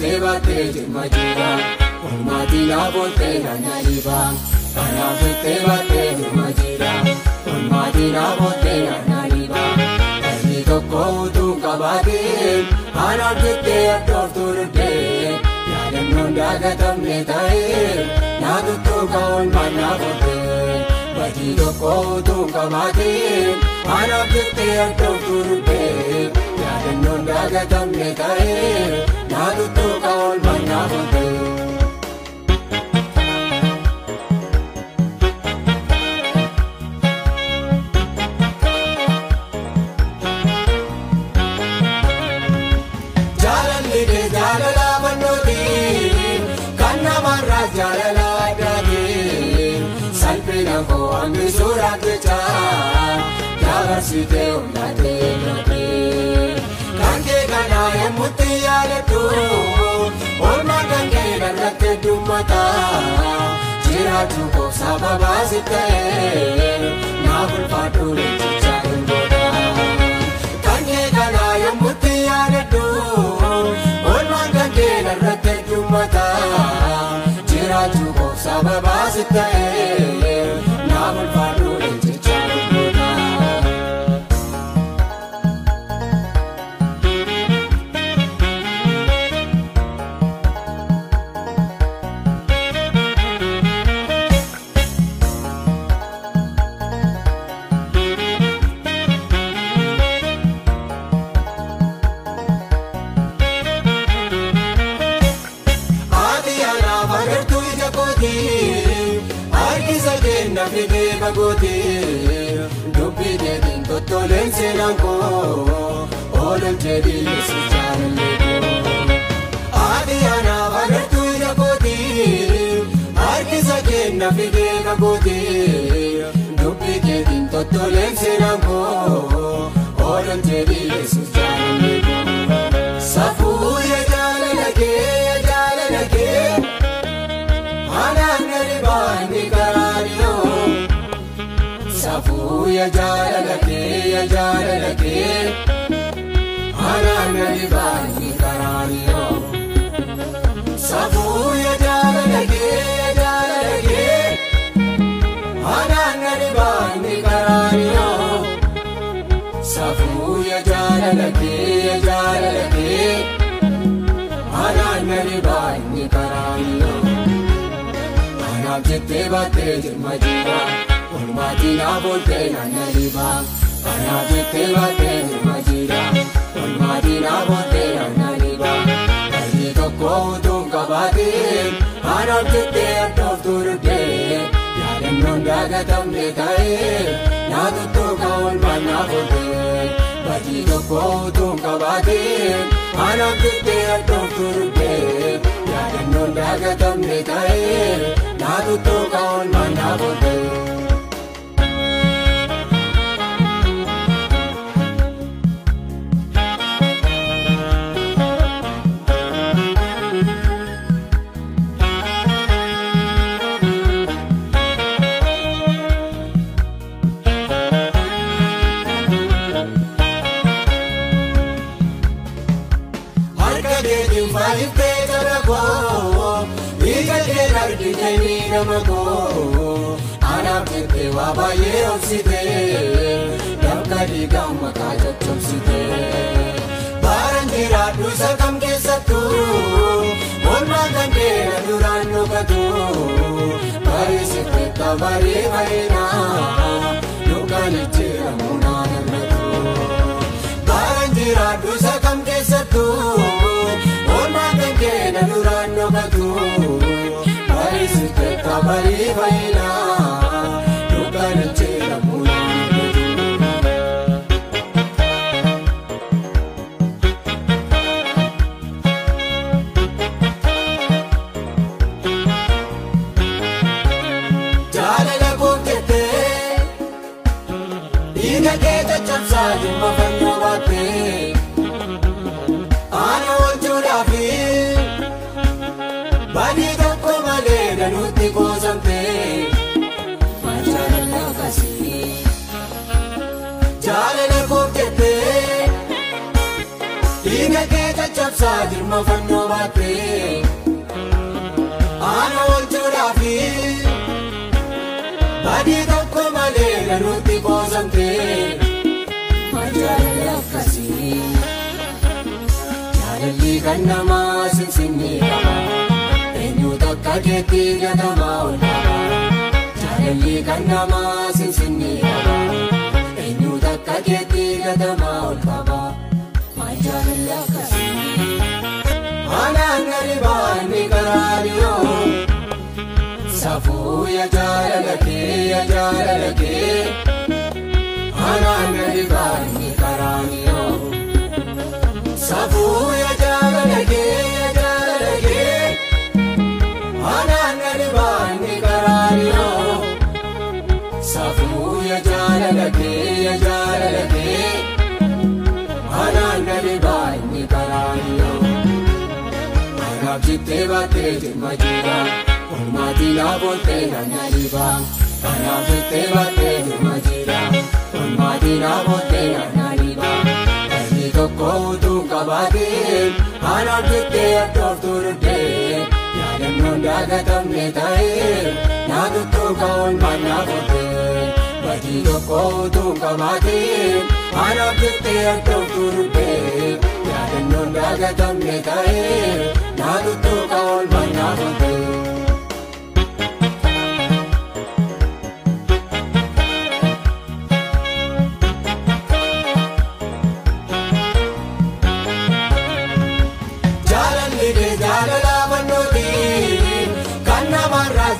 jettee baattee jirma jira olmaatii naabooltee naannaliiba kanaaf jettee baattee jirma jira olmaatii naabooltee naannaliiba dhalli tokko utuu qabaatiin anaaf jettee addooftuu duddee yaadannoon daagatamne ta'ee naatuttuuka olmaan naabooltee badii tokko utuu qabaatiin anaaf jettee addooftuu duddee yaadannoon daagatamne ta'ee naatuttuuka olmaan naabooltee. Ambi surat kecah, jangan site umlate umlate. Kanke kana yang mutiara tu, orman kanke dan rakyat dumata. Cira cukup sabab asite, nabul padu lecah boda. Kanke kana yang mutiara tu, orman kanke dan rakyat dumata. Cira cukup sabab asite. Dubbi deebiin tottoleen seenaan koo oolol jedhii yesuus jaalallee koo ati anaaf agartuu ija kootii harkisa kenna fidee kakootii dubbi deebiin tottoleen seenaan koo oolol jedhii yesuus jaalallee koo safuu yaa jaalala kee anaan gadi baanni karaaniyoo. Safu ya jala lake, anak nari bani karaniyo. Safu ya jala lake, anak nari bani karaniyo. Safu ya jala lake, anak nari bani karaniyo. Anak jette baattee jirma jira. Olmaatii naabooltee naannaliiba kanaaf jettee baattee jirma jira olmaatii naabooltee naannaliiba dhalli tokko utuu qabaatiin anaaf jettee addooftuu duddee yaadannoon daagatamne ta'ee naatuttuuka olmaan naabooltee badii tokko utuu qabaatiin anaaf jettee addooftuu duddee yaadannoon daagatamne ta'ee naatuttuuka olmaan naabooltee. Anak kita wabaye oksite, damkadi gamma kaca oksite. Barang kira dosa kam kesatu, orman kande duran nukatu. Bari seketa bari maina, dukan cira muna nagatu. Barang kira dosa kam kesatu, orman kande duran nukatu. Bari baina, dukan cira muna jala lagu kete, ina kita capsa jumpa penyobate, anu jurafi, bani toko male dan uti ko sampe, majalah kasih, jala lagu kete, ina kita capsa caccabsaa jirma fannoo baattee ana oolchuudhaafi badii tokko malee nanutti qoosamtee jaalalli akkasii jaalalli kan namaa sinsinnii qaba eenyuutu akka keetti gatamaa ol qaba jaalalli kan namaa sinsinnii qaba eenyuutu akka keetti gatamaa ol qaba jaalalli akkasii anaan gadi baanni karaaniyoo safuu yaa jaalala kee anaan gadi baanni karaaniyoo safuu yaa jaalala kee anaan gadi baanni karaaniyoo safuu yaa jaalala kee anaan gadi baanni karaaniyoo anaaf jettee baattee jirma jira olmaatii laabooltee nanna dhibaa anaaf jettee baattee jirma jira olmaatii laabooltee nanna dhibaa dhalli tokko utuu qabaateen anaaf jettee addooftuu duddee yaadannoon daagatamne ta'ee naatuttuuka olmaan naafottee badii tokko utuu qabaateen anaaf jettee addooftuu duddee yaadannoon daagatamne ta'ee naatuttuuka olmaan naafottee.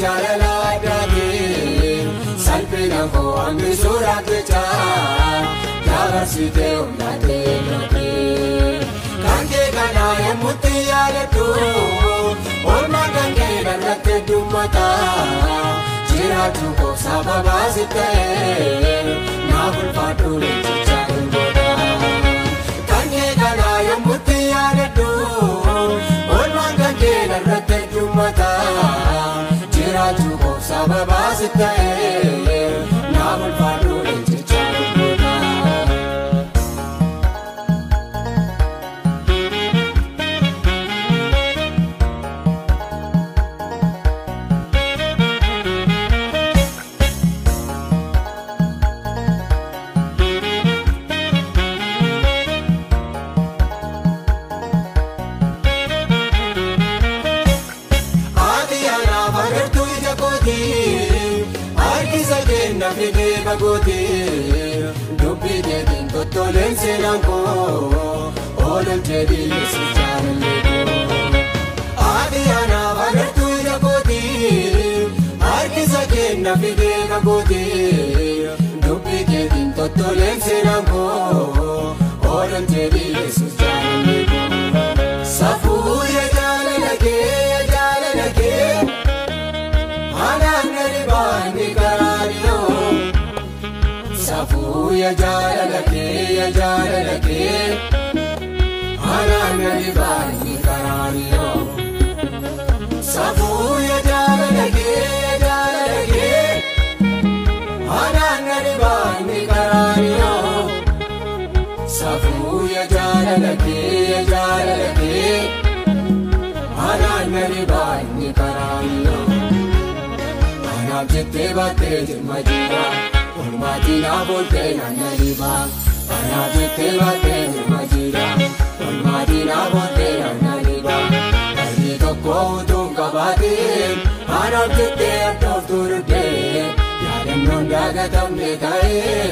Jaalala addaatee salphina koo hambi suuraa kechaa dabarsitee humnaatee lootee kan kee kanaa yemmutti yaadadhu olmaan kan kee irratti heddummataa jiraachuu koo sababaa si ta'ee naaf ulfaadhu leenjichaa hin godhaa kan kee kanaa yemmutti yaadadhu olmaan kan kee irratti heddummataa jiraachuu koo sababaa si ta'ee naaf ulfaadhu leenjichaa hin godhaa. Nafidee bagootee dubbii deebiin tottoleen seenaan koo oolol jedhee si jaalallee koo ati anaaf agartuu ija kootii harkisa kee nafidee bagootee dubbii deebiin tottoleen seenaan koo oolol jedhee si jaalallee koo safuu yaa jaalala kee anaan gadi baanni karaaniyoo safuu yaa jaalala kee anaan gadi baanni karaaniyoo safuu yaa jaalala kee anaan gadi baanni karaaniyoo safuu yaa jaalala kee anaan gadi baanni karaaniyoo anaaf jettee baattee jirma jira olmaatii laabooltee nanna dhibaa anaaf jettee baattee jirma jira olmaatii laabooltee nanna dhibaa dhalli tokko utuu qabaateen anaaf jettee addooftuu duddee yaadannoon daagatamne ta'ee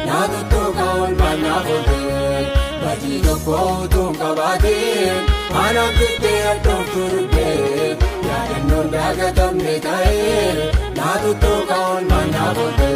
naatuttuuka olmaan naafottee badii tokko utuu qabaateen anaaf jettee addooftuu duddee yaadannoon daagatamne ta'ee naatuttuuka olmaan naafottee.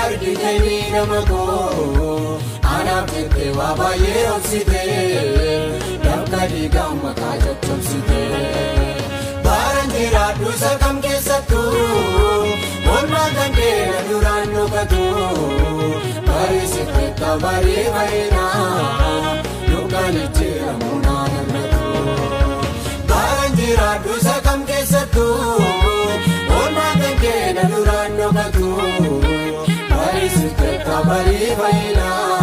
Argitanii nama koo anaaf jettee waa baay'ee obsitee dabka dhiigaa makaa coccobsitee baaraan jira jiraadhu isa kam keessattuu oolmaa kan keenya duraan dhokatu barisiifetta barii baay'inaa yookaan ijjeeramu naa namnatu baran jiraadhu isa kam keessattuu oolmaa kan keenya duraan dhokatu barisiifetta barii baay'inaa